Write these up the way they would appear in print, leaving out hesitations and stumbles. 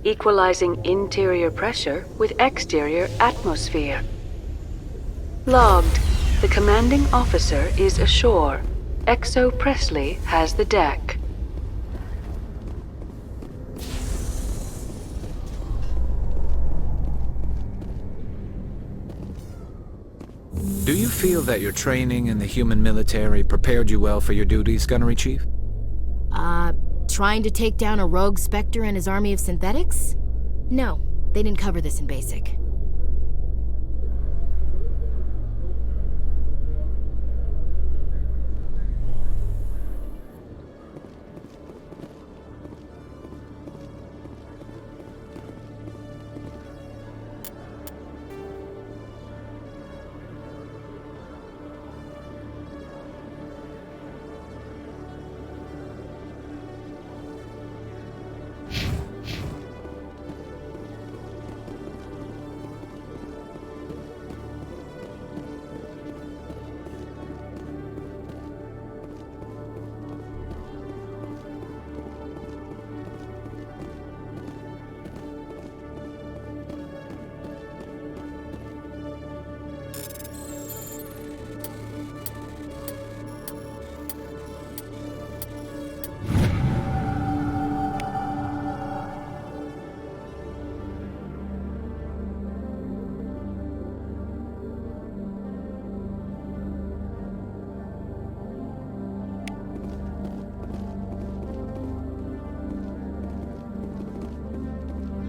Equalizing interior pressure with exterior atmosphere. Logged. The commanding officer is ashore. Exo Presley has the deck. Do you feel that your training in the human military prepared you well for your duties, Gunnery Chief? Trying to take down a rogue Spectre and his army of synthetics? No, they didn't cover this in basic.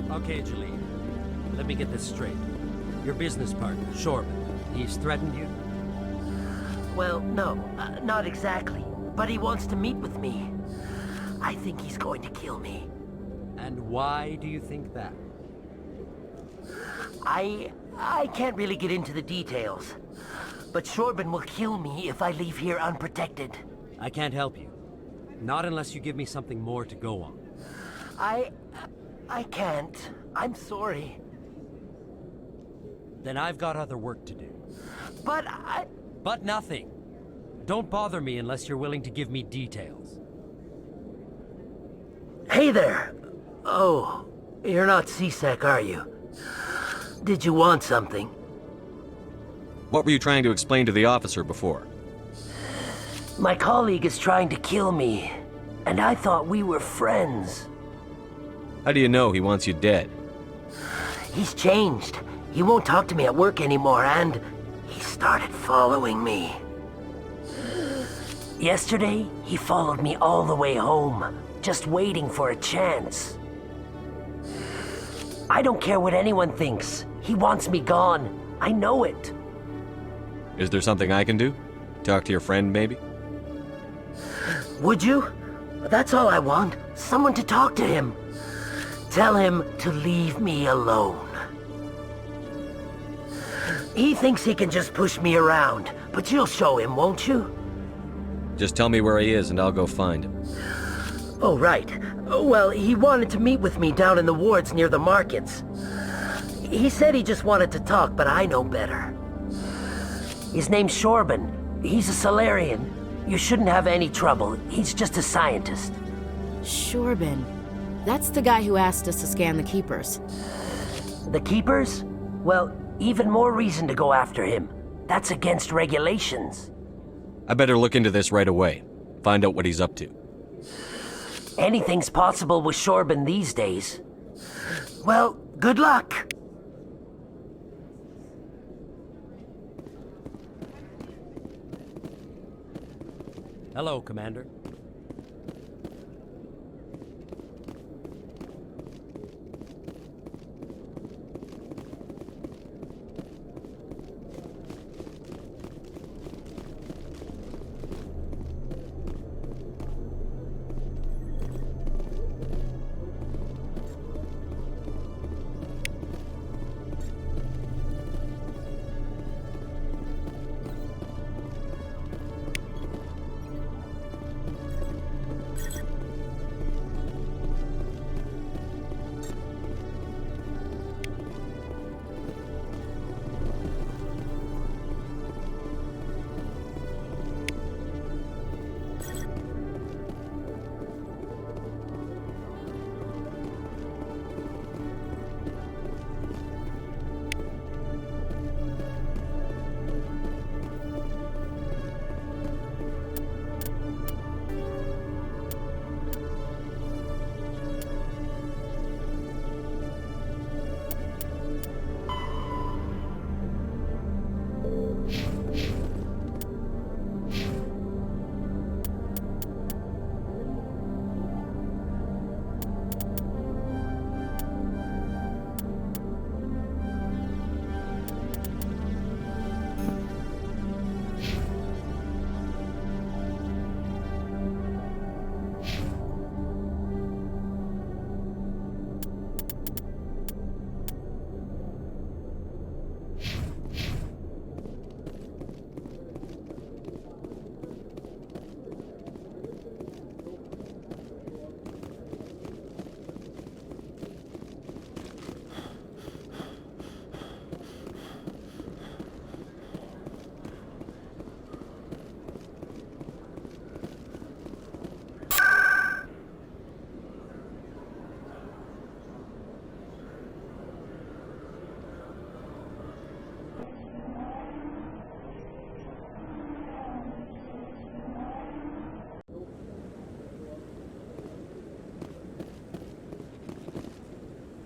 Okay, Jalene. Let me get this straight. Your business partner, Shorman, he's threatened you? Well, no, not exactly. But he wants to meet with me. I think he's going to kill me. And why do you think that? I can't really get into the details. But Shorban will kill me if I leave here unprotected. I can't help you. Not unless you give me something more to go on. I can't. I'm sorry. Then I've got other work to do. But But nothing. Don't bother me unless you're willing to give me details. Hey there! Oh, you're not C-Sec, are you? Did you want something? What were you trying to explain to the officer before? My colleague is trying to kill me, and I thought we were friends. How do you know he wants you dead? He's changed. He won't talk to me at work anymore, and he started following me. Yesterday, he followed me all the way home, just waiting for a chance. I don't care what anyone thinks. He wants me gone. I know it. Is there something I can do? Talk to your friend, maybe? Would you? That's all I want. Someone to talk to him. Tell him to leave me alone. He thinks he can just push me around, but you'll show him, won't you? Just tell me where he is and I'll go find him. Oh, right. Well, he wanted to meet with me down in the wards near the markets. He said he just wanted to talk, but I know better. His name's Shorban. He's a Solarian. You shouldn't have any trouble. He's just a scientist. Shorban. That's the guy who asked us to scan the Keepers. The Keepers? Well, even more reason to go after him. That's against regulations. I better look into this right away. Find out what he's up to. Anything's possible with Shorban these days. Well, good luck. Hello, Commander.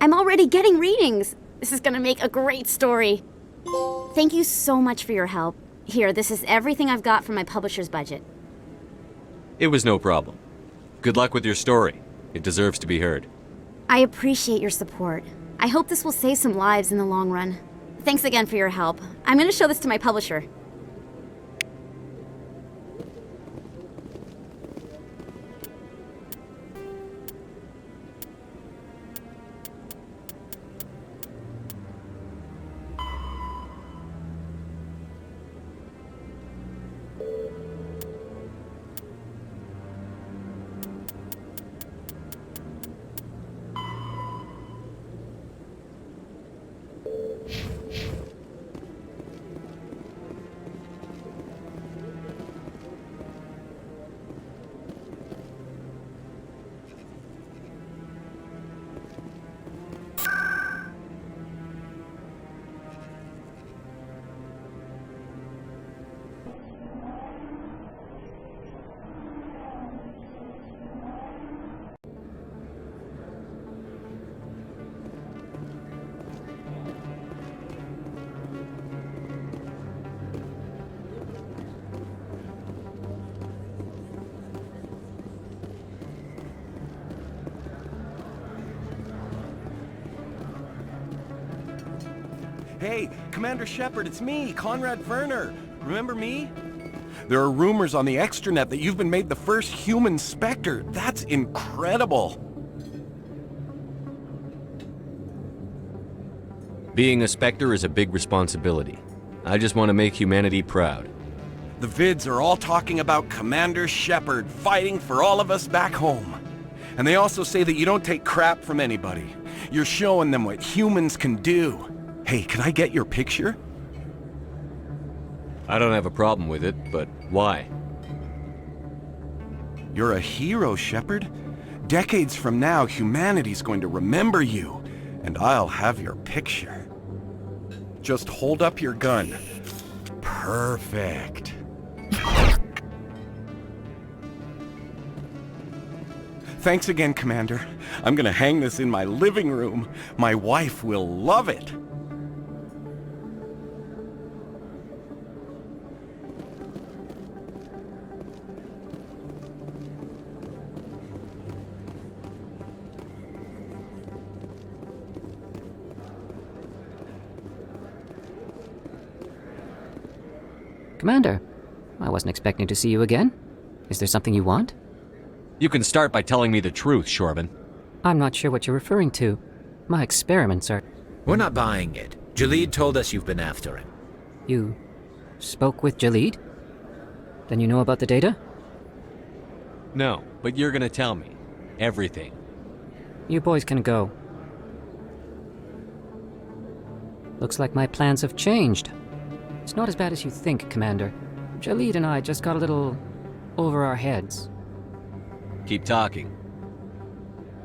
I'm already getting readings. This is gonna make a great story. Thank you so much for your help. Here, this is everything I've got from my publisher's budget. It was no problem. Good luck with your story. It deserves to be heard. I appreciate your support. I hope this will save some lives in the long run. Thanks again for your help. I'm gonna show this to my publisher. Hey, Commander Shepard, it's me, Conrad Werner. Remember me? There are rumors on the extranet that you've been made the first human Spectre. That's incredible. Being a Spectre is a big responsibility. I just want to make humanity proud. The vids are all talking about Commander Shepard fighting for all of us back home. And they also say that you don't take crap from anybody. You're showing them what humans can do. Hey, can I get your picture? I don't have a problem with it, but why? You're a hero, Shepard. Decades from now, humanity's going to remember you, and I'll have your picture. Just hold up your gun. Perfect. Thanks again, Commander. I'm gonna hang this in my living room. My wife will love it. Commander, I wasn't expecting to see you again. Is there something you want? You can start by telling me the truth, Shorban. I'm not sure what you're referring to. My experiments are... We're not buying it. Jalid told us you've been after him. You spoke with Jalid? Then you know about the data? No, but you're gonna tell me. Everything. You boys can go. Looks like my plans have changed. It's not as bad as you think, Commander. Jalid and I just got a little over our heads. Keep talking.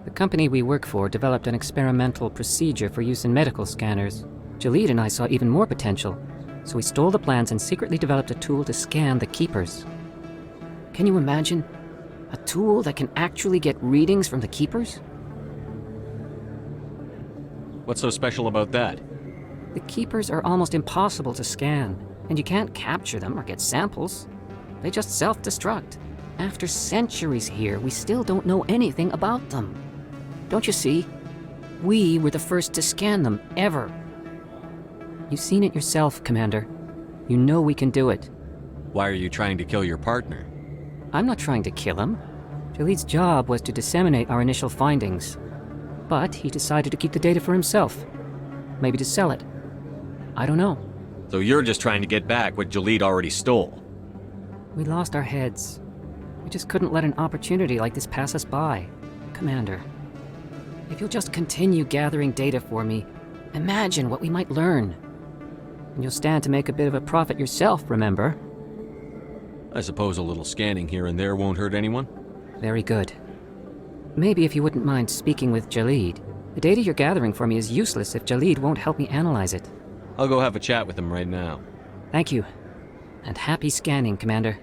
The company we work for developed an experimental procedure for use in medical scanners. Jalid and I saw even more potential, so we stole the plans and secretly developed a tool to scan the Keepers. Can you imagine? A tool that can actually get readings from the Keepers? What's so special about that? The Keepers are almost impossible to scan, and you can't capture them or get samples. They just self-destruct. After centuries here, we still don't know anything about them. Don't you see? We were the first to scan them, ever. You've seen it yourself, Commander. You know we can do it. Why are you trying to kill your partner? I'm not trying to kill him. Jalid's job was to disseminate our initial findings. But he decided to keep the data for himself. Maybe to sell it. I don't know. So you're just trying to get back what Jalid already stole? We lost our heads. We just couldn't let an opportunity like this pass us by. Commander, if you'll just continue gathering data for me, imagine what we might learn. And you'll stand to make a bit of a profit yourself, remember? I suppose a little scanning here and there won't hurt anyone? Very good. Maybe if you wouldn't mind speaking with Jalid. The data you're gathering for me is useless if Jalid won't help me analyze it. I'll go have a chat with him right now. Thank you. And happy scanning, Commander.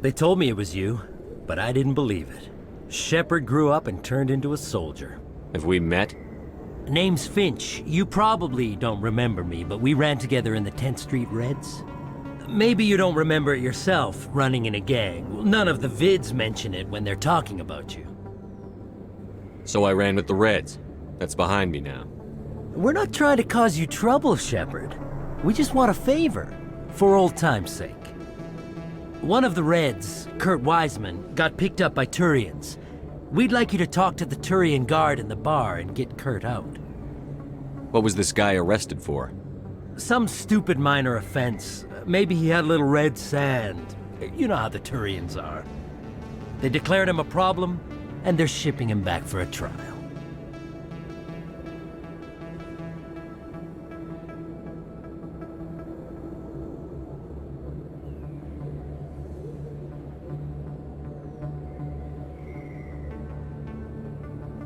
They told me it was you, but I didn't believe it. Shepard grew up and turned into a soldier. Have we met? Name's Finch. You probably don't remember me, but we ran together in the 10th Street Reds. Maybe you don't remember it yourself, running in a gang. None of the vids mention it when they're talking about you. So I ran with the Reds. That's behind me now. We're not trying to cause you trouble, Shepard. We just want a favor, for old time's sake. One of the Reds, Kurt Wiseman, got picked up by Turians. We'd like you to talk to the Turian guard in the bar and get Kurt out. What was this guy arrested for? Some stupid minor offense. Maybe he had a little red sand. You know how the Turians are. They declared him a problem, and they're shipping him back for a trial.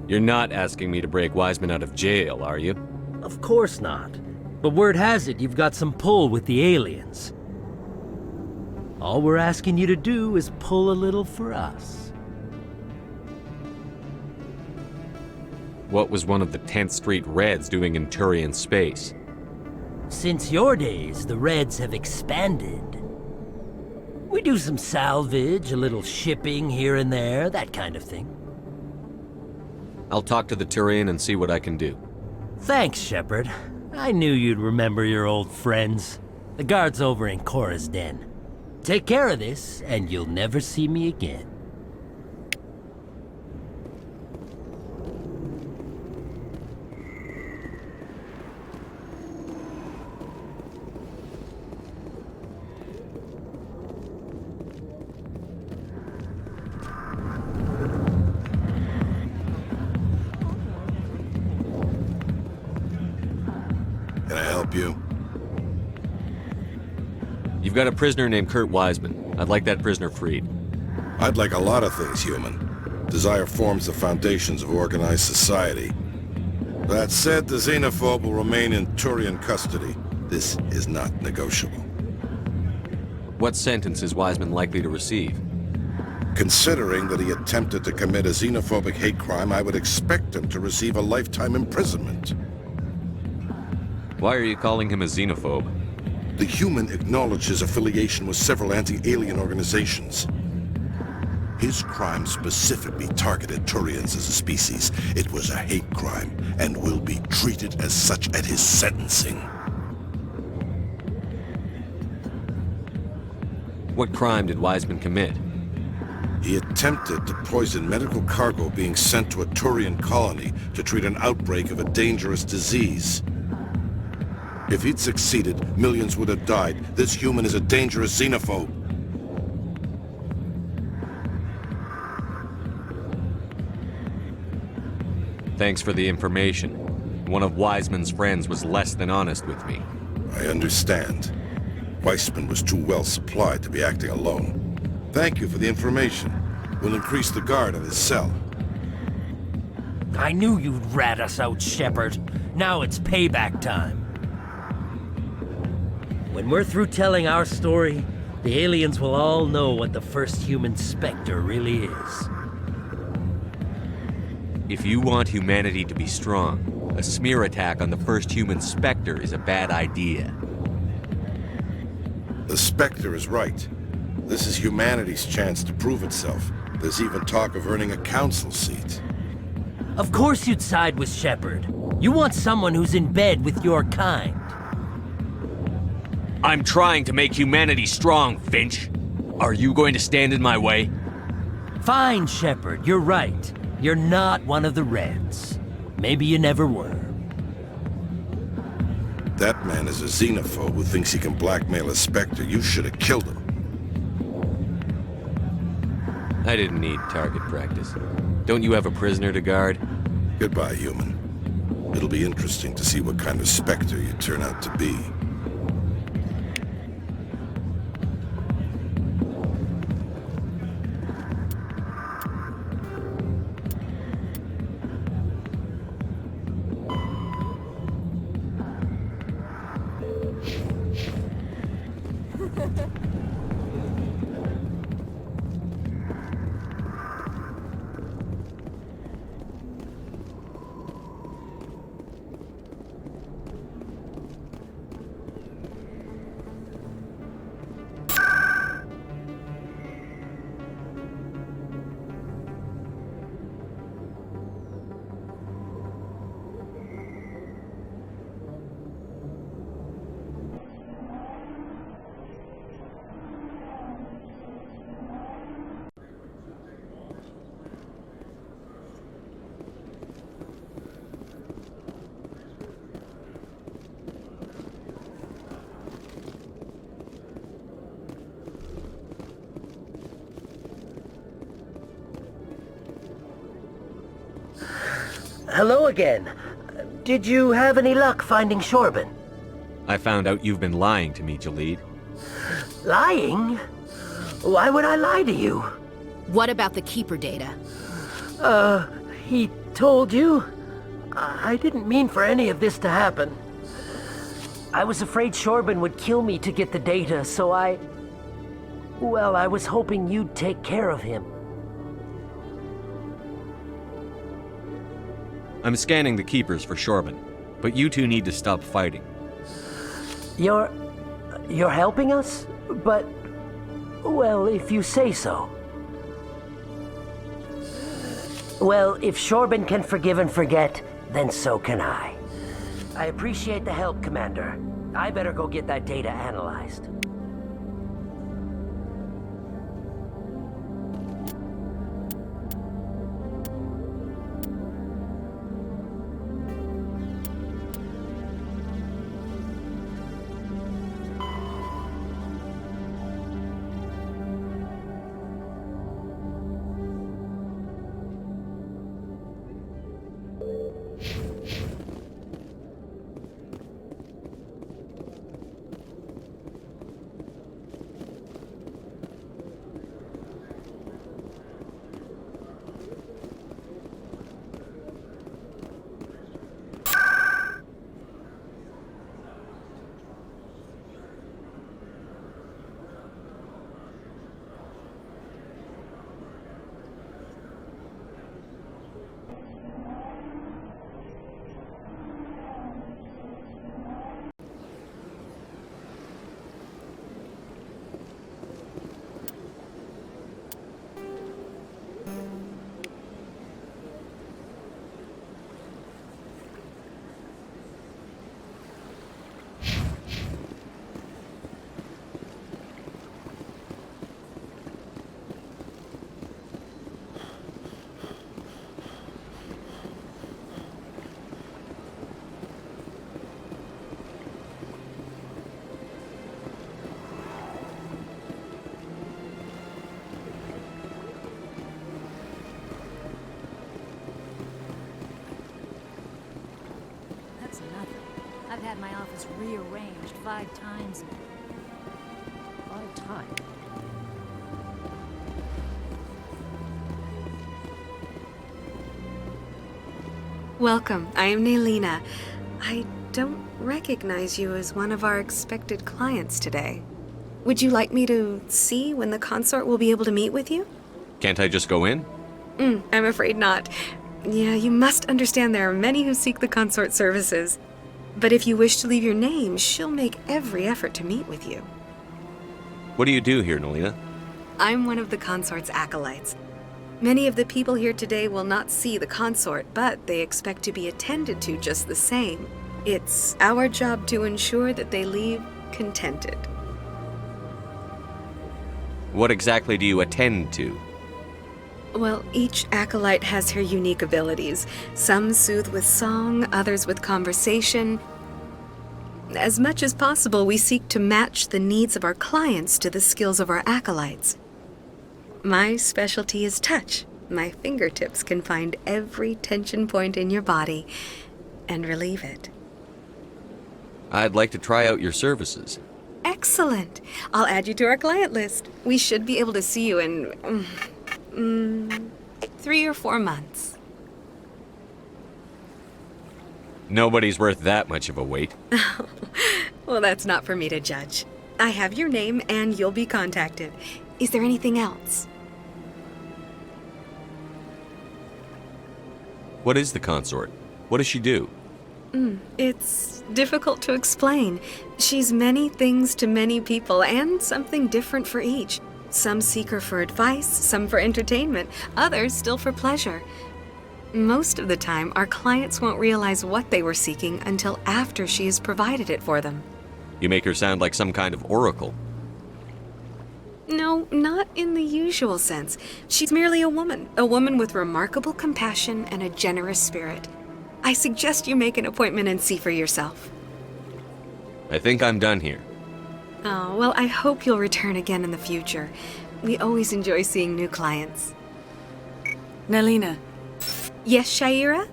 You're not asking me to break Wiseman out of jail, are you? Of course not. But word has it you've got some pull with the aliens. All we're asking you to do is pull a little for us. What was one of the 10th Street Reds doing in Turian space? Since your days, the Reds have expanded. We do some salvage, a little shipping here and there, that kind of thing. I'll talk to the Turian and see what I can do. Thanks, Shepard. I knew you'd remember your old friends. The guard's over in Cora's den. Take care of this, and you'll never see me again. Can I help you? You've got a prisoner named Kurt Wiseman. I'd like that prisoner freed. I'd like a lot of things, human. Desire forms the foundations of organized society. That said, the xenophobe will remain in Turian custody. This is not negotiable. What sentence is Wiseman likely to receive? Considering that he attempted to commit a xenophobic hate crime, I would expect him to receive a lifetime imprisonment. Why are you calling him a xenophobe? The human acknowledged his affiliation with several anti-alien organizations. His crime specifically targeted Turians as a species. It was a hate crime, and will be treated as such at his sentencing. What crime did Wiseman commit? He attempted to poison medical cargo being sent to a Turian colony to treat an outbreak of a dangerous disease. If he'd succeeded, millions would have died. This human is a dangerous xenophobe. Thanks for the information. One of Wiseman's friends was less than honest with me. I understand. Weissman was too well supplied to be acting alone. Thank you for the information. We'll increase the guard on his cell. I knew you'd rat us out, Shepard. Now it's payback time. When we're through telling our story, the aliens will all know what the first human Spectre really is. If you want humanity to be strong, a smear attack on the first human Spectre is a bad idea. The Spectre is right. This is humanity's chance to prove itself. There's even talk of earning a council seat. Of course you'd side with Shepard. You want someone who's in bed with your kind. I'm trying to make humanity strong, Finch. Are you going to stand in my way? Fine, Shepard, you're right. You're not one of the Reds. Maybe you never were. That man is a xenophobe who thinks he can blackmail a Spectre. You should have killed him. I didn't need target practice. Don't you have a prisoner to guard? Goodbye, human. It'll be interesting to see what kind of Spectre you turn out to be. Hello again. Did you have any luck finding Shorben? I found out you've been lying to me, Jalid. Lying? Why would I lie to you? What about the Keeper data? He told you? I didn't mean for any of this to happen. I was afraid Shorben would kill me to get the data, so well, I was hoping you'd take care of him. I'm scanning the Keepers for Shorben, but you two need to stop fighting. You're helping us? But, well, if you say so. Well, if Shorben can forgive and forget, then so can I. I appreciate the help, Commander. I better go get that data analyzed. I've had my office rearranged 5 times. 5 times? Welcome, I am Nelina. I don't recognize you as one of our expected clients today. Would you like me to see when the consort will be able to meet with you? Can't I just go in? I'm afraid not. Yeah, you must understand there are many who seek the consort services. But if you wish to leave your name, she'll make every effort to meet with you. What do you do here, Nelina? I'm one of the consort's acolytes. Many of the people here today will not see the consort, but they expect to be attended to just the same. It's our job to ensure that they leave contented. What exactly do you attend to? Well, each acolyte has her unique abilities. Some soothe with song, others with conversation. As much as possible, we seek to match the needs of our clients to the skills of our acolytes. My specialty is touch. My fingertips can find every tension point in your body and relieve it. I'd like to try out your services. Excellent. I'll add you to our client list. We should be able to see you in 3 or 4 months. Nobody's worth that much of a wait. Well, that's not for me to judge. I have your name and you'll be contacted. Is there anything else? What is the consort? What does she do? It's difficult to explain. She's many things to many people and something different for each. Some seek her for advice, some for entertainment, others still for pleasure. Most of the time, our clients won't realize what they were seeking until after she has provided it for them. You make her sound like some kind of oracle. No, not in the usual sense. She's merely a woman with remarkable compassion and a generous spirit. I suggest you make an appointment and see for yourself. I think I'm done here. Oh, well, I hope you'll return again in the future. We always enjoy seeing new clients. Nelina. Yes, Shaira?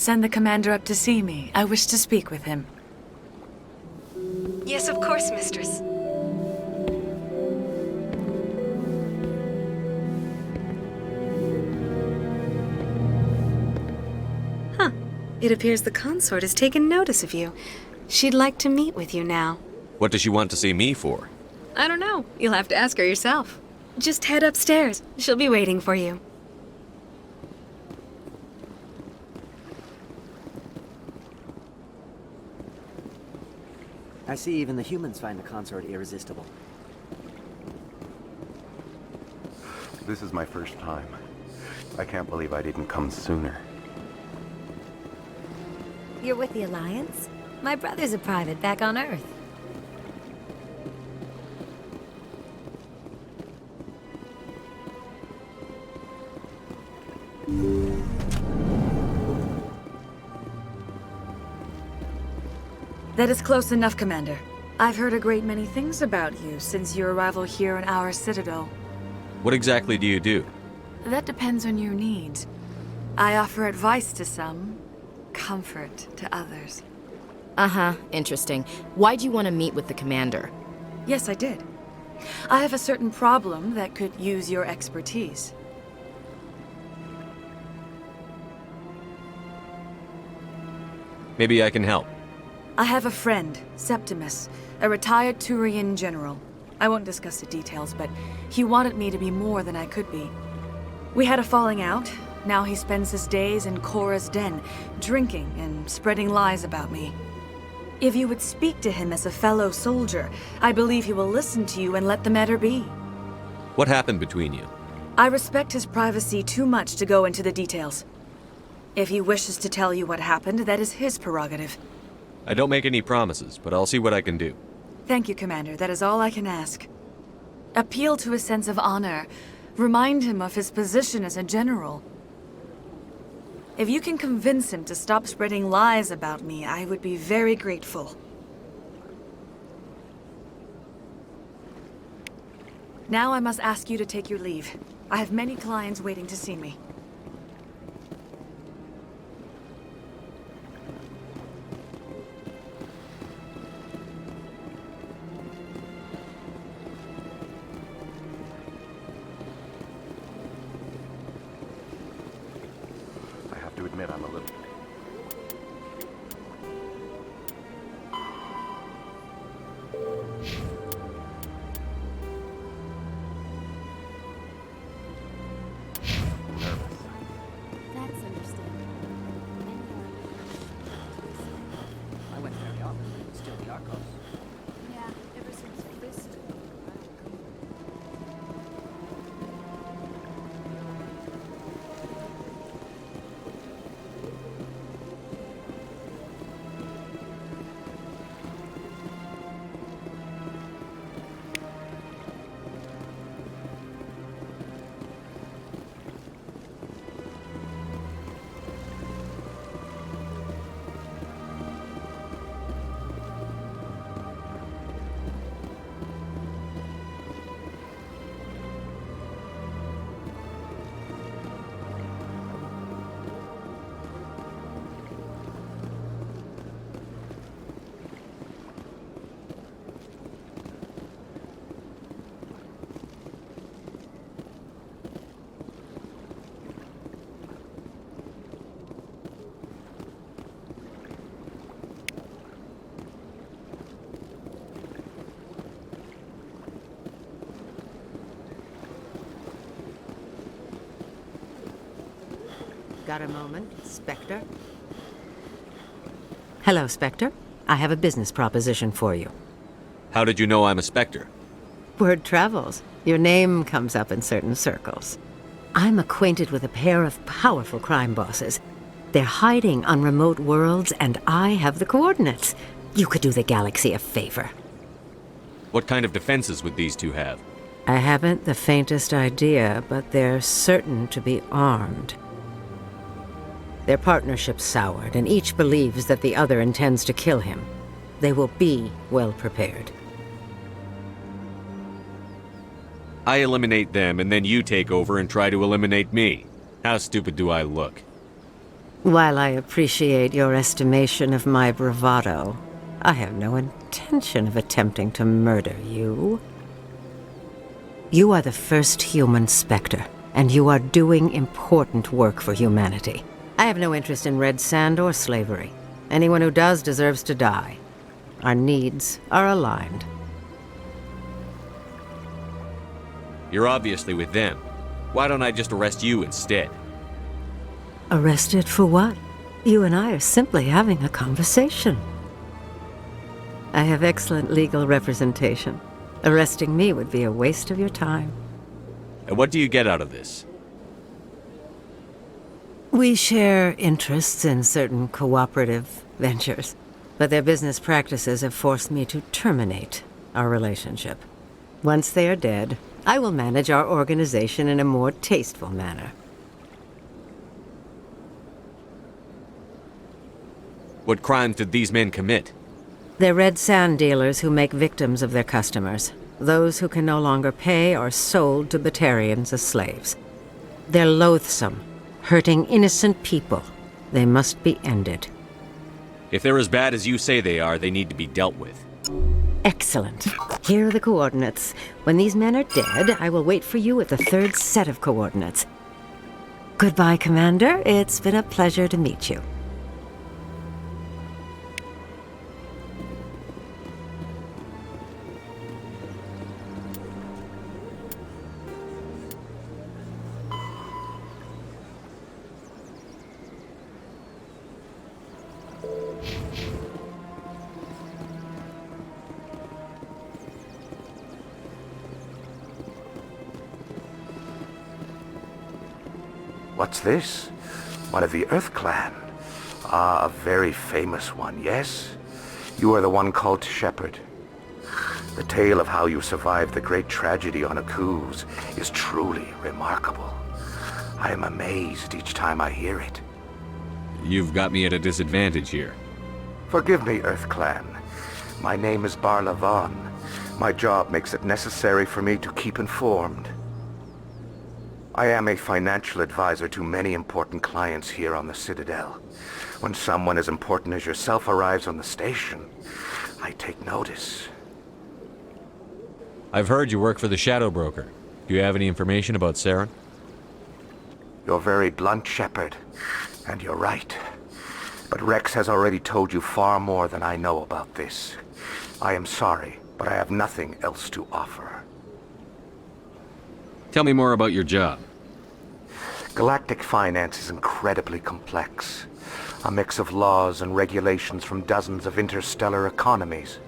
Send the commander up to see me. I wish to speak with him. Yes, of course, mistress. Huh. It appears the consort has taken notice of you. She'd like to meet with you now. What does she want to see me for? I don't know. You'll have to ask her yourself. Just head upstairs. She'll be waiting for you. I see even the humans find the consort irresistible. This is my first time. I can't believe I didn't come sooner. You're with the Alliance? My brother's a private back on Earth. That is close enough, Commander. I've heard a great many things about you since your arrival here in our citadel. What exactly do you do? That depends on your needs. I offer advice to some, comfort to others. Uh-huh, interesting. Why'd you want to meet with the commander? Yes, I did. I have a certain problem that could use your expertise. Maybe I can help. I have a friend, Septimus, a retired Turian general. I won't discuss the details, but he wanted me to be more than I could be. We had a falling out. Now he spends his days in Cora's den, drinking and spreading lies about me. If you would speak to him as a fellow soldier, I believe he will listen to you and let the matter be. What happened between you? I respect his privacy too much to go into the details. If he wishes to tell you what happened, that is his prerogative. I don't make any promises, but I'll see what I can do. Thank you, Commander. That is all I can ask. Appeal to his sense of honor. Remind him of his position as a general. If you can convince him to stop spreading lies about me, I would be very grateful. Now I must ask you to take your leave. I have many clients waiting to see me. To admit I'm a little... nervous. That's understandable. I went very often. It's still the Arcos. Yeah, ever since this. Got a moment, Spectre? Hello, Spectre. I have a business proposition for you. How did you know I'm a Spectre? Word travels. Your name comes up in certain circles. I'm acquainted with a pair of powerful crime bosses. They're hiding on remote worlds, and I have the coordinates. You could do the galaxy a favor. What kind of defenses would these two have? I haven't the faintest idea, but they're certain to be armed. Their partnership's soured, and each believes that the other intends to kill him. They will be well prepared. I eliminate them, and then you take over and try to eliminate me. How stupid do I look? While I appreciate your estimation of my bravado, I have no intention of attempting to murder you. You are the first human Spectre, and you are doing important work for humanity. I have no interest in red sand or slavery. Anyone who does deserves to die. Our needs are aligned. You're obviously with them. Why don't I just arrest you instead? Arrested for what? You and I are simply having a conversation. I have excellent legal representation. Arresting me would be a waste of your time. And what do you get out of this? We share interests in certain cooperative ventures, but their business practices have forced me to terminate our relationship. Once they are dead, I will manage our organization in a more tasteful manner. What crimes did these men commit? They're red sand dealers who make victims of their customers. Those who can no longer pay are sold to Batarians as slaves. They're loathsome, hurting innocent people. They must be ended. If they're as bad as you say they are, they need to be dealt with. Excellent. Here are the coordinates. When these men are dead, I will wait for you at the third set of coordinates. Goodbye, Commander. It's been a pleasure to meet you. What's this? One of the Earth Clan. Ah, a very famous one, yes? You are the one called Shepard. The tale of how you survived the great tragedy on Akuz is truly remarkable. I am amazed each time I hear it. You've got me at a disadvantage here. Forgive me, Earth Clan. My name is Barla Vaughn. My job makes it necessary for me to keep informed. I am a financial advisor to many important clients here on the Citadel. When someone as important as yourself arrives on the station, I take notice. I've heard you work for the Shadow Broker. Do you have any information about Saren? You're very blunt, Shepard, and you're right. But Rex has already told you far more than I know about this. I am sorry, but I have nothing else to offer. Tell me more about your job. Galactic finance is incredibly complex. A mix of laws and regulations from dozens of interstellar economies.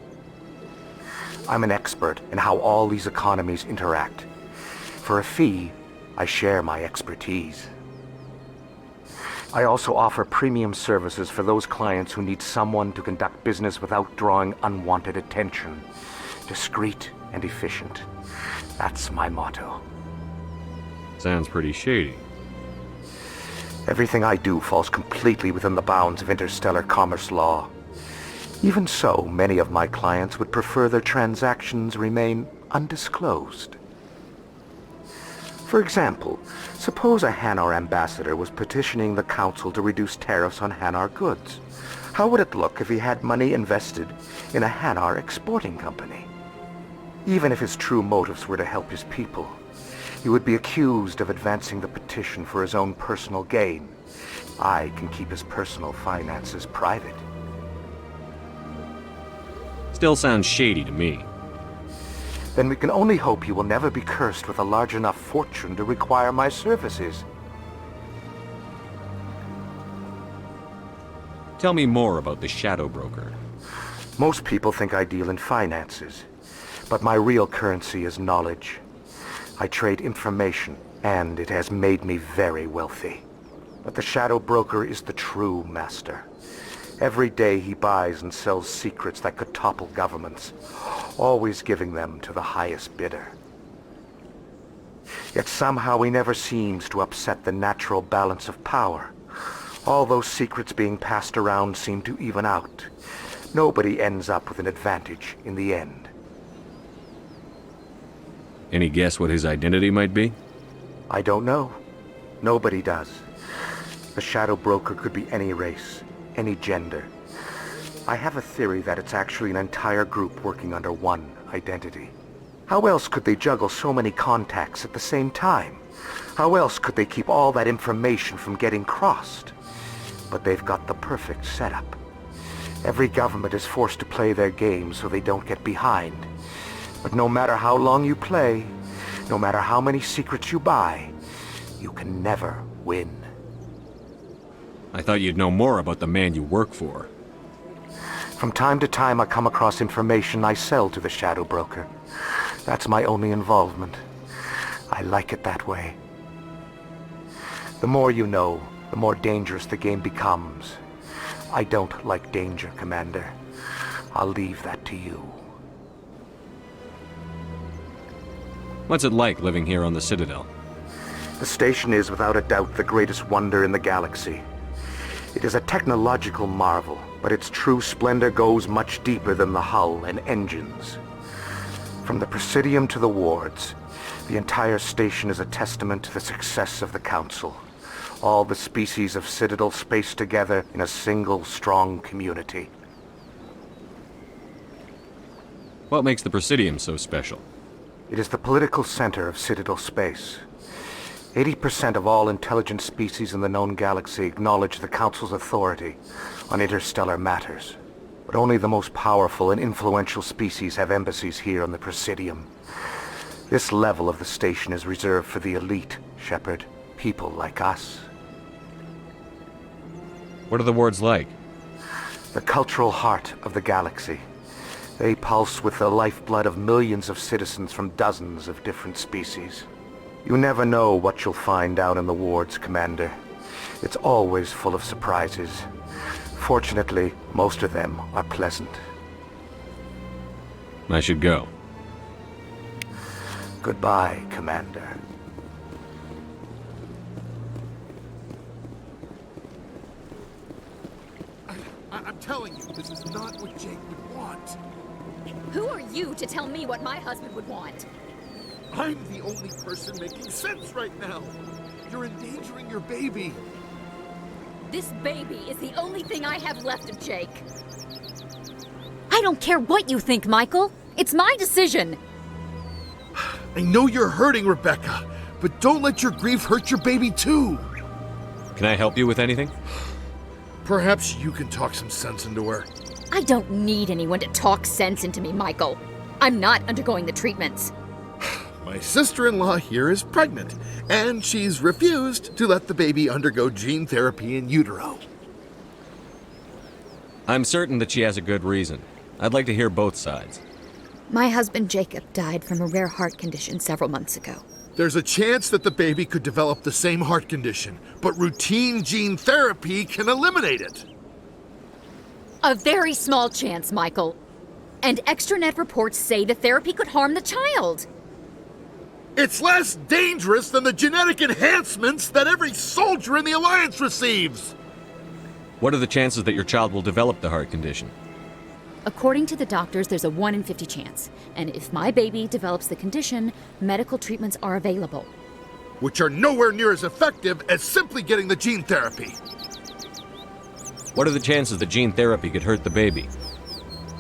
I'm an expert in how all these economies interact. For a fee, I share my expertise. I also offer premium services for those clients who need someone to conduct business without drawing unwanted attention. Discreet and efficient. That's my motto. Sounds pretty shady. Everything I do falls completely within the bounds of interstellar commerce law. Even so, many of my clients would prefer their transactions remain undisclosed. For example, suppose a Hanar ambassador was petitioning the Council to reduce tariffs on Hanar goods. How would it look if he had money invested in a Hanar exporting company? Even if his true motives were to help his people, he would be accused of advancing the petition for his own personal gain. I can keep his personal finances private. Still sounds shady to me. Then we can only hope you will never be cursed with a large enough fortune to require my services. Tell me more about the Shadow Broker. Most people think I deal in finances, but my real currency is knowledge. I trade information, and it has made me very wealthy. But the Shadow Broker is the true master. Every day he buys and sells secrets that could topple governments, always giving them to the highest bidder. Yet somehow he never seems to upset the natural balance of power. All those secrets being passed around seem to even out. Nobody ends up with an advantage in the end. Any guess what his identity might be? I don't know. Nobody does. The Shadow Broker could be any race, any gender. I have a theory that it's actually an entire group working under one identity. How else could they juggle so many contacts at the same time? How else could they keep all that information from getting crossed? But they've got the perfect setup. Every government is forced to play their game so they don't get behind. But no matter how long you play, no matter how many secrets you buy, you can never win. I thought you'd know more about the man you work for. From time to time, I come across information I sell to the Shadow Broker. That's my only involvement. I like it that way. The more you know, the more dangerous the game becomes. I don't like danger, Commander. I'll leave that to you. What's it like living here on the Citadel? The station is, without a doubt, the greatest wonder in the galaxy. It is a technological marvel, but its true splendor goes much deeper than the hull and engines. From the Presidium to the wards, the entire station is a testament to the success of the Council. All the species of Citadel spaced together in a single strong community. What makes the Presidium so special? It is the political center of Citadel space. 80% of all intelligent species in the known galaxy acknowledge the Council's authority on interstellar matters. But only the most powerful and influential species have embassies here on the Presidium. This level of the station is reserved for the elite, Shepard. People like us. What are the wards like? The cultural heart of the galaxy. They pulse with the lifeblood of millions of citizens from dozens of different species. You never know what you'll find down in the wards, Commander. It's always full of surprises. Fortunately, most of them are pleasant. I should go. Goodbye, Commander. I'm telling you, this is not what Jake would want. Who are you to tell me what my husband would want? I'm the only person making sense right now. You're endangering your baby. This baby is the only thing I have left of Jake. I don't care what you think, Michael. It's my decision. I know you're hurting, Rebecca, but don't let your grief hurt your baby too. Can I help you with anything? Perhaps you can talk some sense into her. I don't need anyone to talk sense into me, Michael. I'm not undergoing the treatments. My sister-in-law here is pregnant, and she's refused to let the baby undergo gene therapy in utero. I'm certain that she has a good reason. I'd like to hear both sides. My husband Jacob died from a rare heart condition several months ago. There's a chance that the baby could develop the same heart condition, but routine gene therapy can eliminate it. A very small chance, Michael. And extranet reports say the therapy could harm the child. It's less dangerous than the genetic enhancements that every soldier in the Alliance receives. What are the chances that your child will develop the heart condition? According to the doctors, there's a 1 in 50 chance. And if my baby develops the condition, medical treatments are available. Which are nowhere near as effective as simply getting the gene therapy. What are the chances that gene therapy could hurt the baby?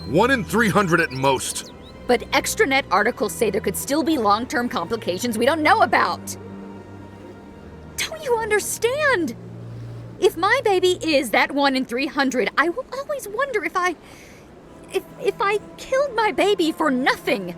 1 in 300 at most. But extranet articles say there could still be long-term complications we don't know about. Don't you understand? If my baby is that 1 in 300, I will always wonder if I killed my baby for nothing.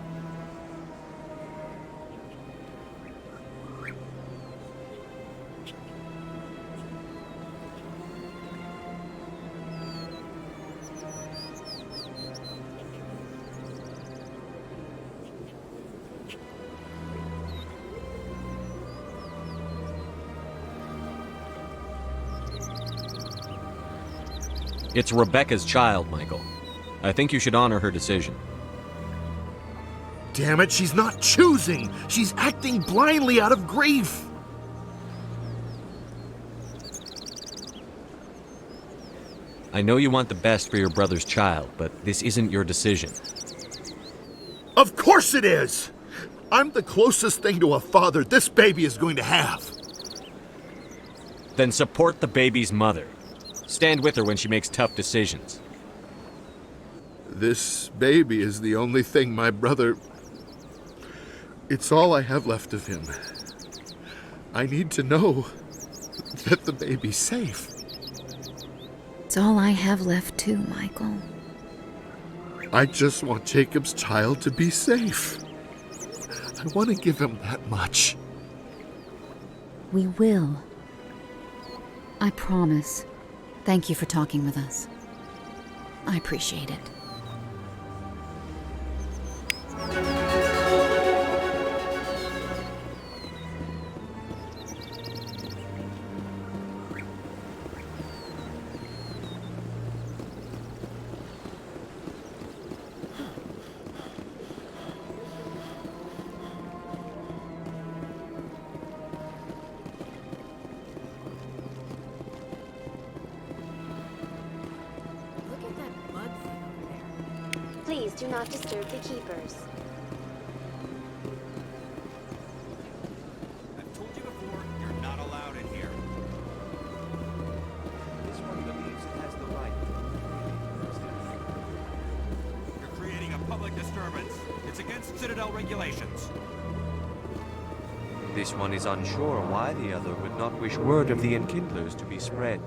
It's Rebecca's child, Michael. I think you should honor her decision. Damn it, she's not choosing. She's acting blindly out of grief. I know you want the best for your brother's child, but this isn't your decision. Of course it is! I'm the closest thing to a father this baby is going to have. Then support the baby's mother. Stand with her when she makes tough decisions. This baby is the only thing my brother... It's all I have left of him. I need to know that the baby's safe. It's all I have left too, Michael. I just want Jacob's child to be safe. I want to give him that much. We will. I promise. Thank you for talking with us. I appreciate it. Please do not disturb the keepers. I've told you before, you're not allowed in here. This one believes it has the right. You're creating a public disturbance. It's against Citadel regulations. This one is unsure why the other would not wish word of the Enkindlers to be spread.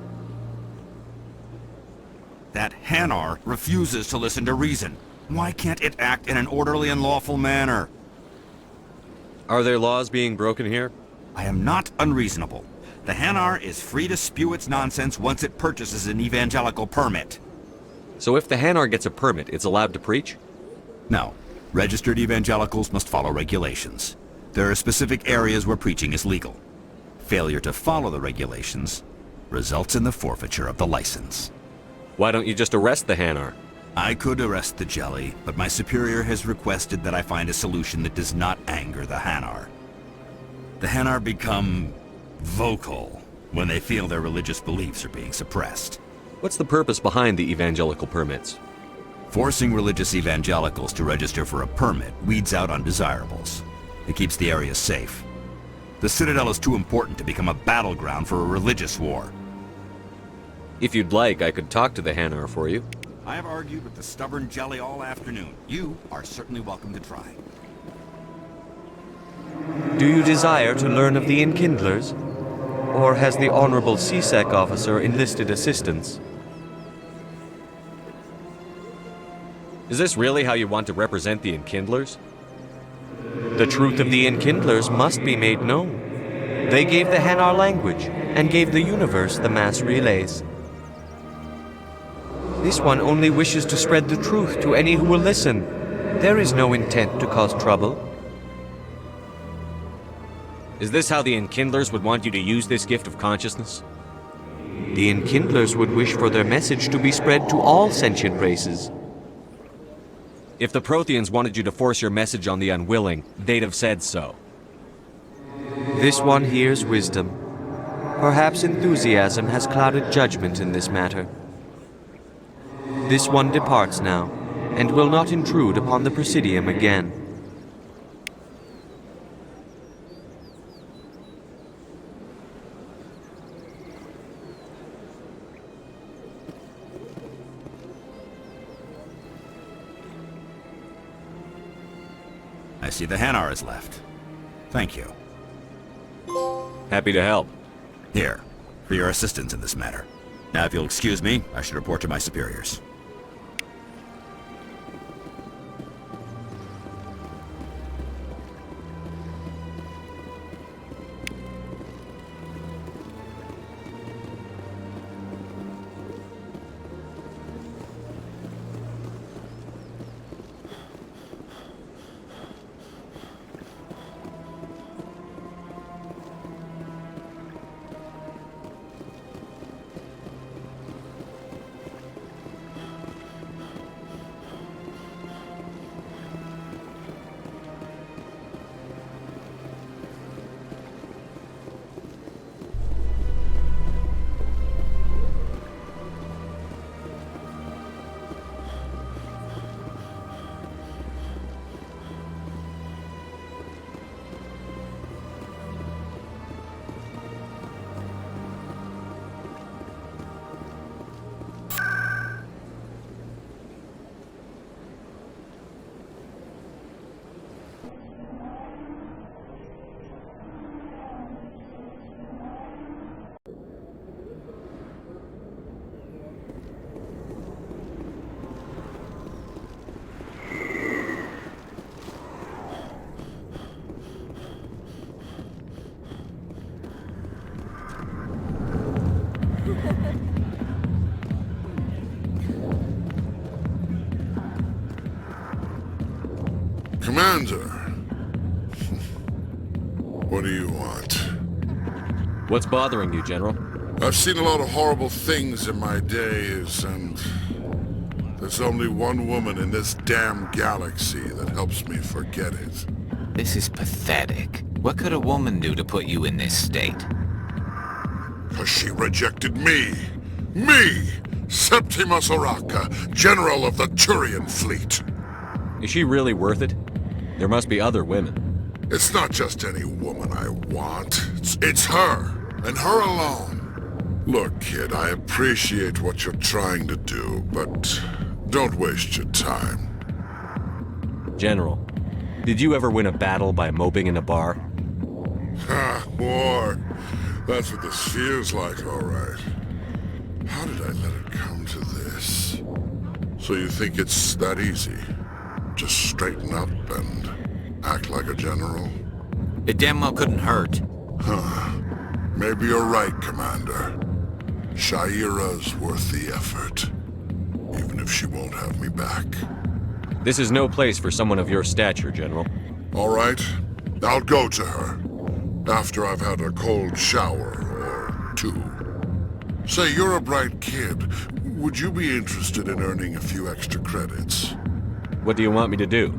That Hanar refuses to listen to reason. Why can't it act in an orderly and lawful manner? Are there laws being broken here? I am not unreasonable. The Hanar is free to spew its nonsense once it purchases an evangelical permit. So if the Hanar gets a permit, it's allowed to preach? No. Registered evangelicals must follow regulations. There are specific areas where preaching is legal. Failure to follow the regulations results in the forfeiture of the license. Why don't you just arrest the Hanar? I could arrest the jelly, but my superior has requested that I find a solution that does not anger the Hanar. The Hanar become vocal when they feel their religious beliefs are being suppressed. What's the purpose behind the evangelical permits? Forcing religious evangelicals to register for a permit weeds out undesirables. It keeps the area safe. The Citadel is too important to become a battleground for a religious war. If you'd like, I could talk to the Hanar for you. I have argued with the stubborn jelly all afternoon. You are certainly welcome to try. Do you desire to learn of the Enkindlers? Or has the Honorable CSEC officer enlisted assistance? Is this really how you want to represent the Enkindlers? The truth of the Enkindlers must be made known. They gave the Hanar language, and gave the universe the mass relays. This one only wishes to spread the truth to any who will listen. There is no intent to cause trouble. Is this how the Enkindlers would want you to use this gift of consciousness? The Enkindlers would wish for their message to be spread to all sentient races. If the Protheans wanted you to force your message on the unwilling, they'd have said so. This one hears wisdom. Perhaps enthusiasm has clouded judgment in this matter. This one departs now, and will not intrude upon the Presidium again. I see the Hanar is left. Thank you. Happy to help. Here, for your assistance in this matter. Now, if you'll excuse me, I should report to my superiors. Commander. What do you want? What's bothering you, General? I've seen a lot of horrible things in my days, and there's only one woman in this damn galaxy that helps me forget it. This is pathetic. What could a woman do to put you in this state? 'Cause she rejected me! Me! Septimus Oraka, General of the Turian Fleet! Is she really worth it? There must be other women. It's not just any woman I want. It's her, and her alone. Look, kid, I appreciate what you're trying to do, but don't waste your time. General, did you ever win a battle by moping in a bar? Ha, war. That's what this feels like, all right. How did I let it come to this? So you think it's that easy? Just straighten up and act like a general? It damn well couldn't hurt. Huh. Maybe you're right, Commander. Shaira's worth the effort. Even if she won't have me back. This is no place for someone of your stature, General. All right. I'll go to her. After I've had a cold shower or two. Say, you're a bright kid. Would you be interested in earning a few extra credits? What do you want me to do?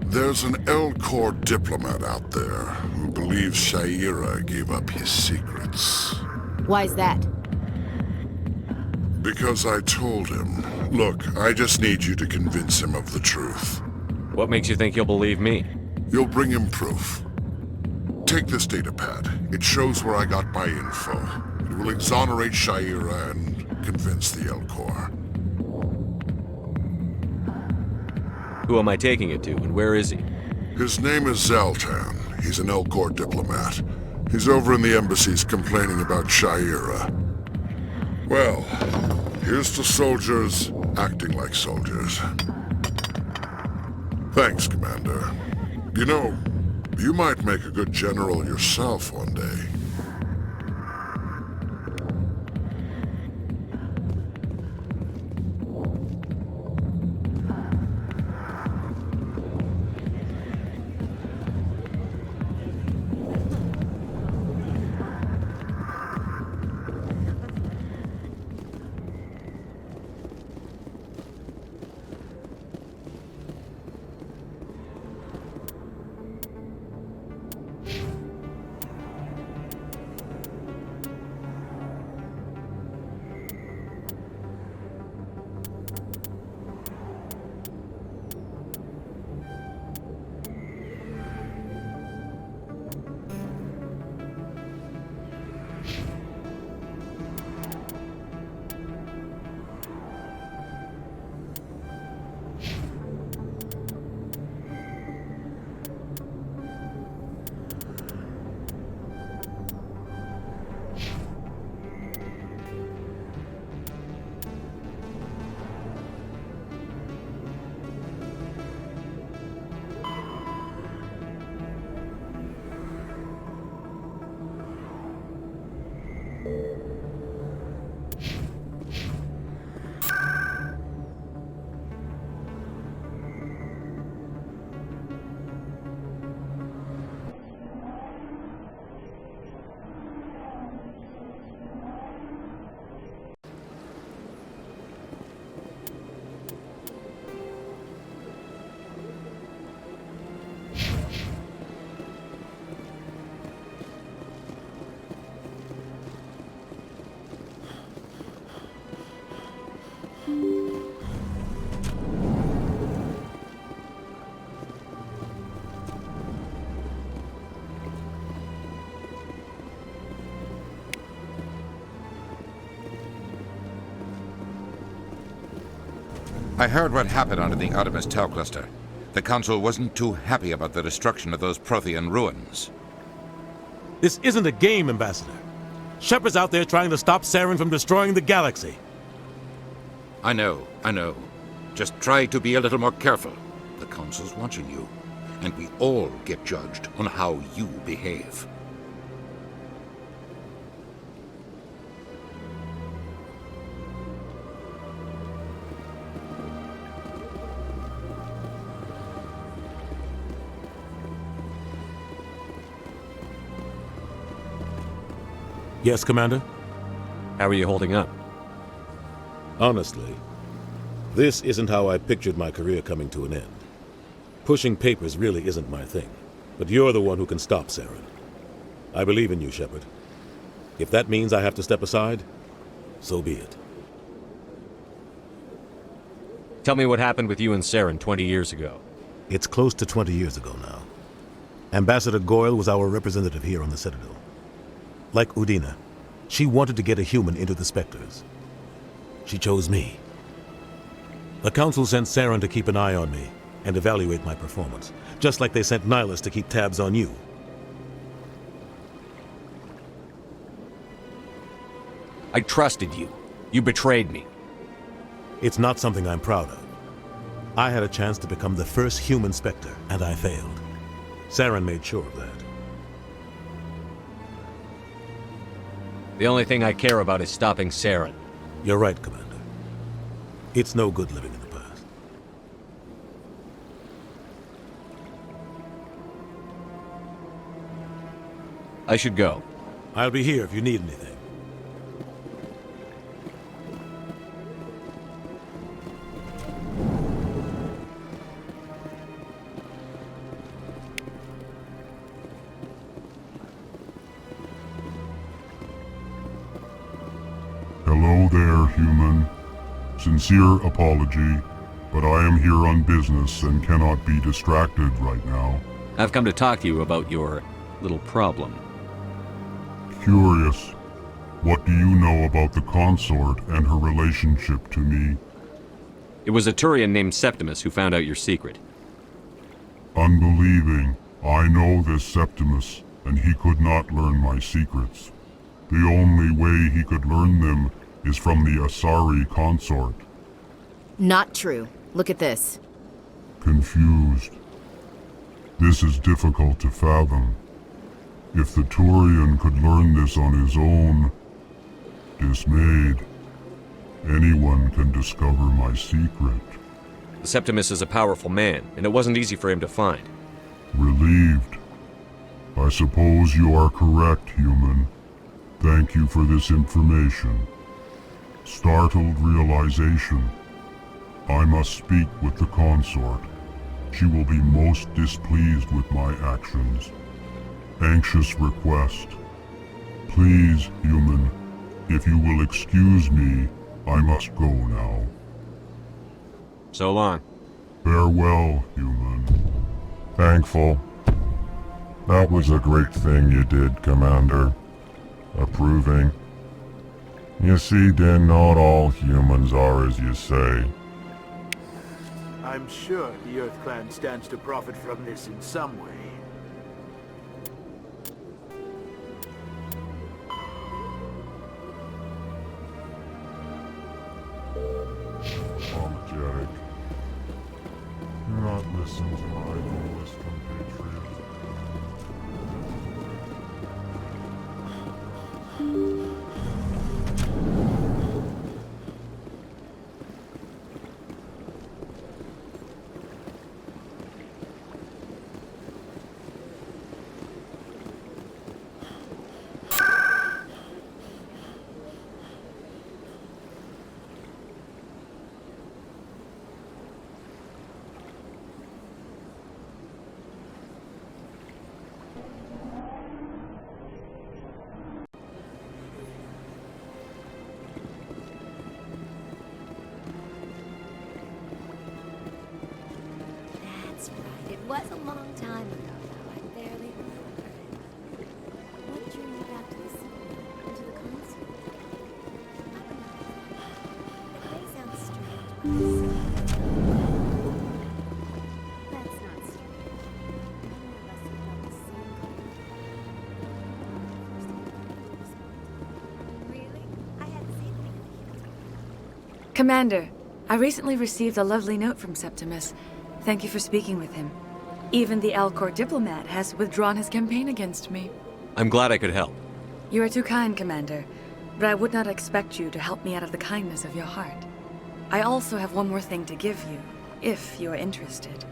There's an L-Corps diplomat out there who believes Shaira gave up his secrets. Why's that? Because I told him. Look, I just need you to convince him of the truth. What makes you think he'll believe me? You'll bring him proof. Take this datapad. It shows where I got my info. It will exonerate Shaira and convince the L-Corps. Who am I taking it to, and where is he? His name is Zaltan. He's an L-Corps diplomat. He's over in the embassies complaining about Shaira. Well, here's to soldiers acting like soldiers. Thanks, Commander. You know, you might make a good general yourself one day. I heard what happened under the Artemis Tau cluster. The Council wasn't too happy about the destruction of those Prothean ruins. This isn't a game, Ambassador. Shepard's out there trying to stop Saren from destroying the galaxy. I know. Just try to be a little more careful. The Council's watching you, and we all get judged on how you behave. Yes, Commander? How are you holding up? Honestly, this isn't how I pictured my career coming to an end. Pushing papers really isn't my thing, but you're the one who can stop Saren. I believe in you, Shepard. If that means I have to step aside, so be it. Tell me what happened with you and Saren 20 years ago. It's close to 20 years ago now. Ambassador Goyle was our representative here on the Citadel. Like Udina, she wanted to get a human into the Spectres. She chose me. The Council sent Saren to keep an eye on me and evaluate my performance, just like they sent Nihilus to keep tabs on you. I trusted you. You betrayed me. It's not something I'm proud of. I had a chance to become the first human Spectre, and I failed. Saren made sure of that. The only thing I care about is stopping Saren. You're right, Commander. It's no good living in the past. I should go. I'll be here if you need anything. Hello there, human. Sincere apology, but I am here on business and cannot be distracted right now. I've come to talk to you about your little problem. Curious. What do you know about the consort and her relationship to me? It was a Turian named Septimus who found out your secret. Unbelieving. I know this Septimus, and he could not learn my secrets. The only way he could learn them is from the Asari consort. Not true. Look at this. Confused. This is difficult to fathom. If the Turian could learn this on his own, dismayed, anyone can discover my secret. Septimus is a powerful man, and it wasn't easy for him to find. Relieved. I suppose you are correct, human. Thank you for this information. Startled realization. I must speak with the consort. She will be most displeased with my actions. Anxious request. Please, human, if you will excuse me, I must go now. So long. Farewell, human. Thankful. That was a great thing you did, Commander. Approving. You see, Din, not all humans are as you say. I'm sure the Earth Clan stands to profit from this in some way. Apologetic. Do not listen to my lowest compatriot. That's right. It was a long time ago now. I barely remember. What drew you back to the city? Into the concert? I don't know. It may sound strange, but that's not strange. Many of us have felt the same kind. Really? I hadn't seen any of the humans. Commander, I recently received a lovely note from Septimus. Thank you for speaking with him. Even the Alcor diplomat has withdrawn his campaign against me. I'm glad I could help. You are too kind, Commander, but I would not expect you to help me out of the kindness of your heart. I also have one more thing to give you, if you are interested.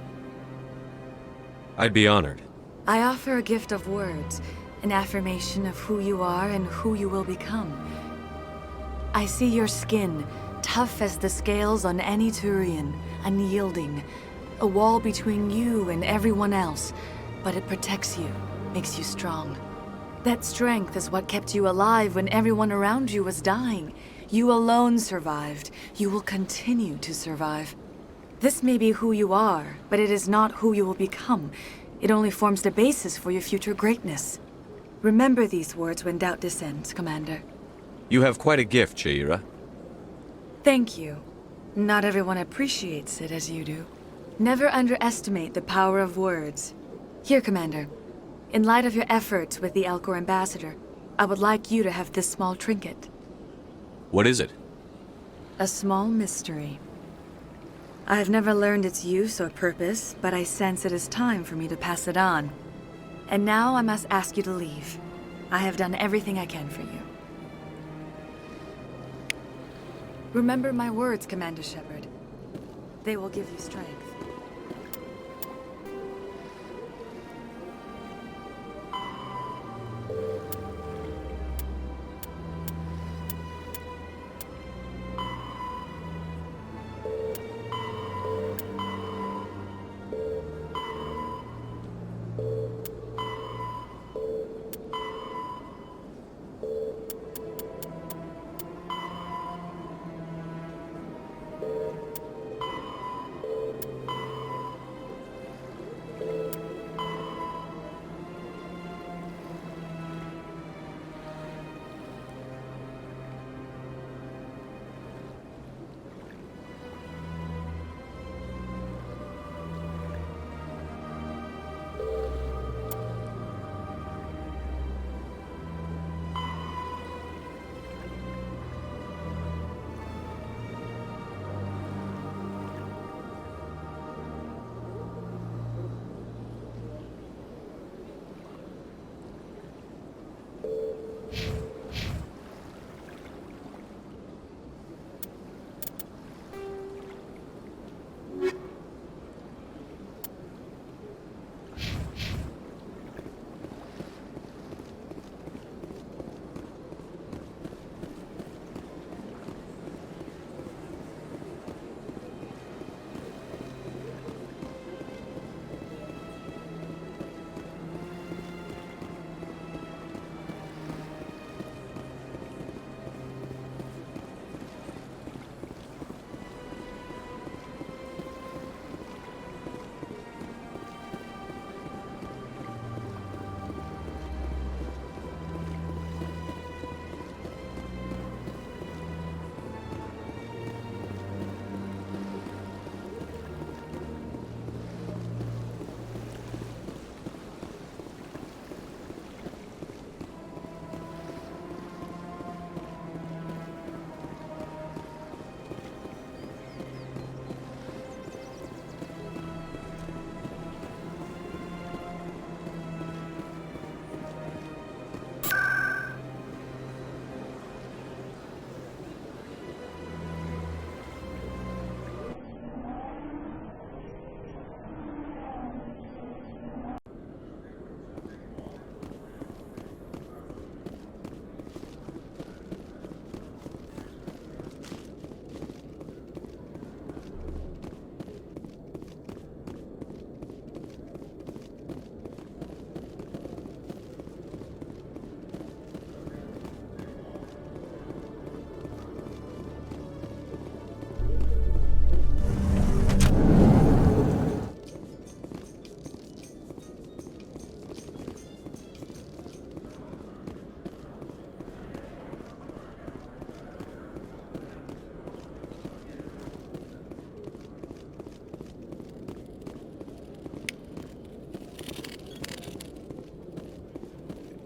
I'd be honored. I offer a gift of words. An affirmation of who you are and who you will become. I see your skin, tough as the scales on any Turian, unyielding. A wall between you and everyone else, but it protects you, makes you strong. That strength is what kept you alive when everyone around you was dying. You alone survived. You will continue to survive. This may be who you are, but it is not who you will become. It only forms the basis for your future greatness. Remember these words when doubt descends, Commander. You have quite a gift, Shaira. Thank you. Not everyone appreciates it as you do. Never underestimate the power of words. Here, Commander. In light of your efforts with the Elcor ambassador, I would like you to have this small trinket. What is it? A small mystery. I have never learned its use or purpose, but I sense it is time for me to pass it on. And now I must ask you to leave. I have done everything I can for you. Remember my words, Commander Shepard. They will give you strength.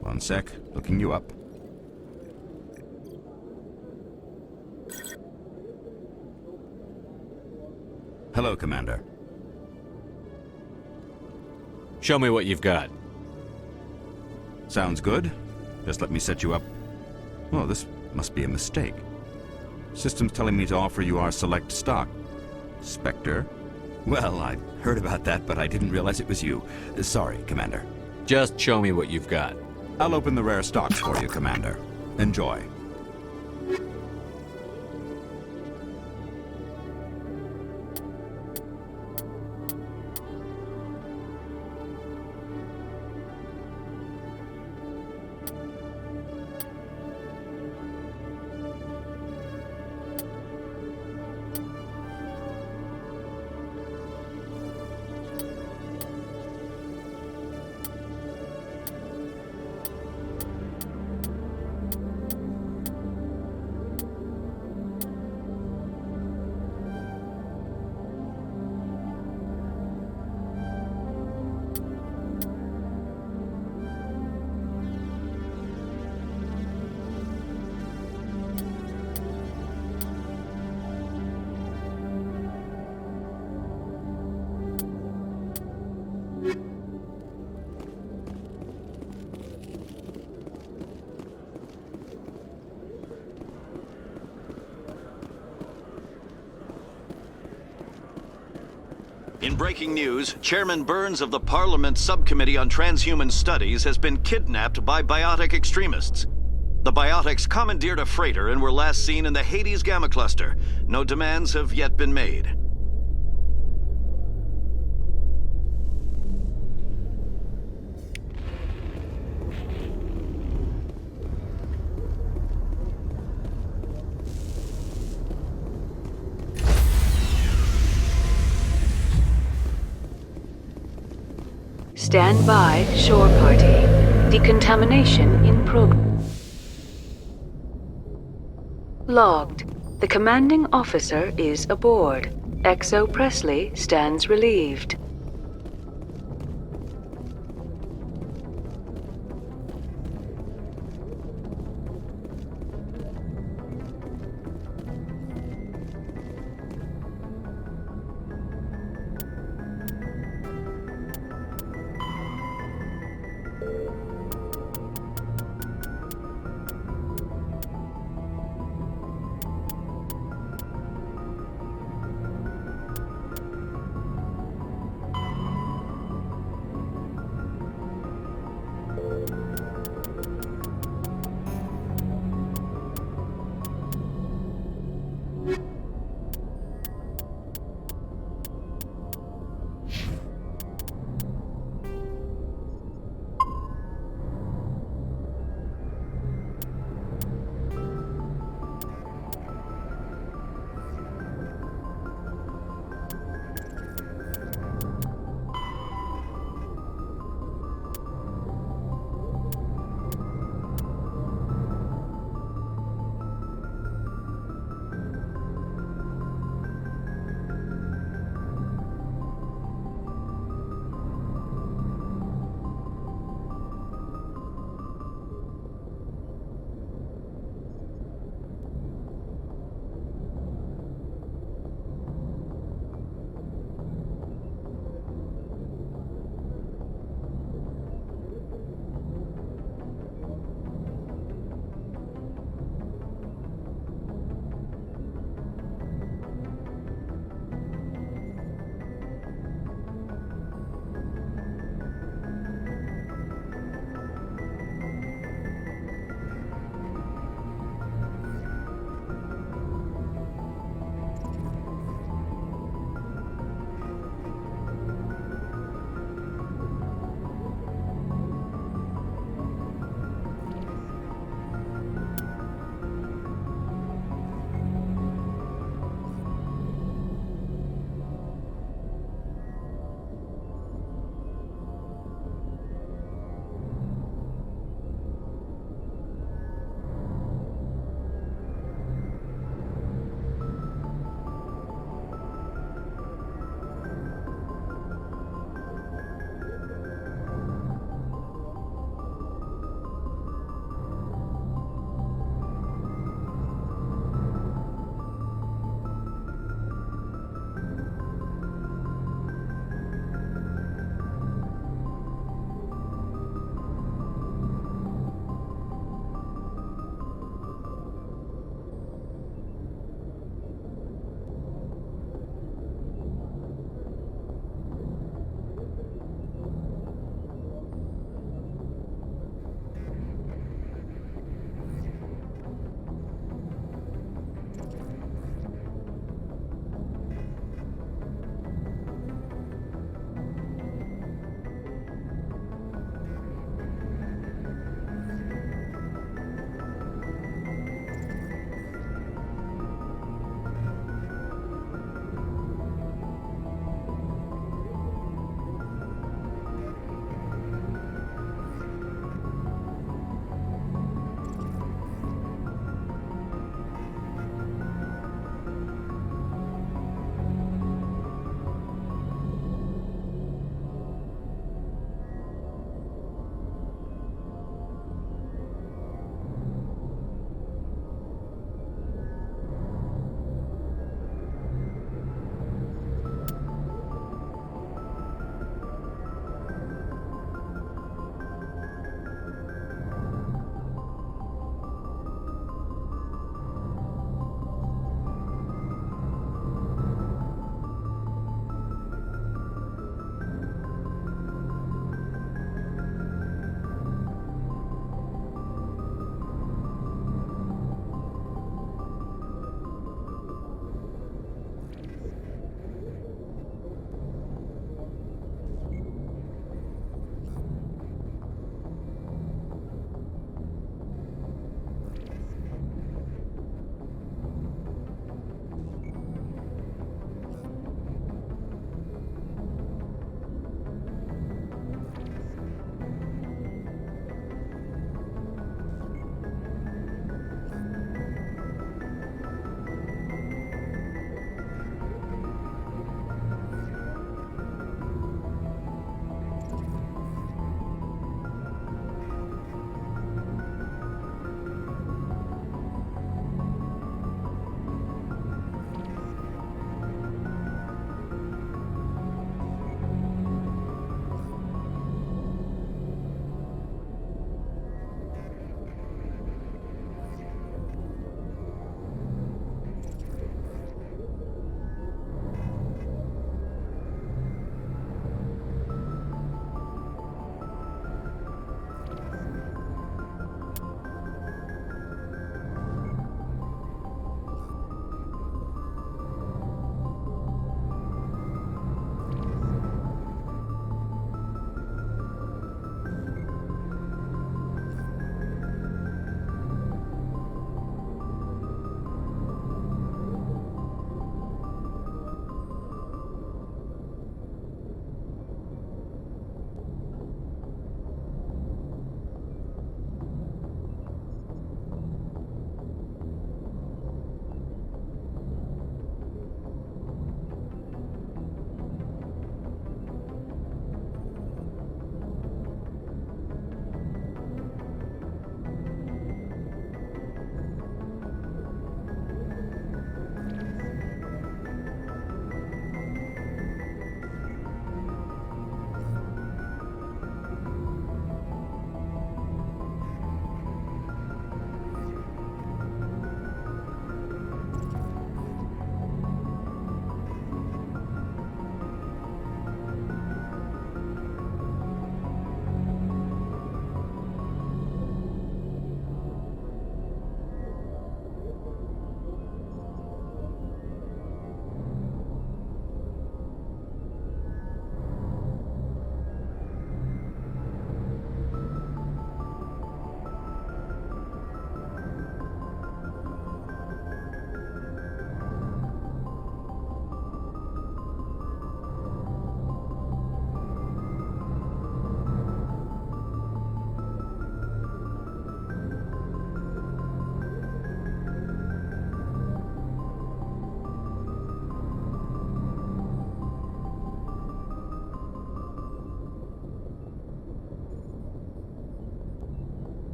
One sec, looking you up. Hello, Commander. Show me what you've got. Sounds good. Just let me set you up. Oh, this must be a mistake. System's telling me to offer you our select stock. Spectre? Well, I heard about that, but I didn't realize it was you. Sorry, Commander. Just show me what you've got. I'll open the rare stocks for you, Commander. Enjoy. In breaking news, Chairman Burns of the Parliament Subcommittee on Transhuman Studies has been kidnapped by biotic extremists. The biotics commandeered a freighter and were last seen in the Hades Gamma Cluster. No demands have yet been made. Stand by, shore party. Decontamination in progress. Logged. The commanding officer is aboard. Exo Presley stands relieved.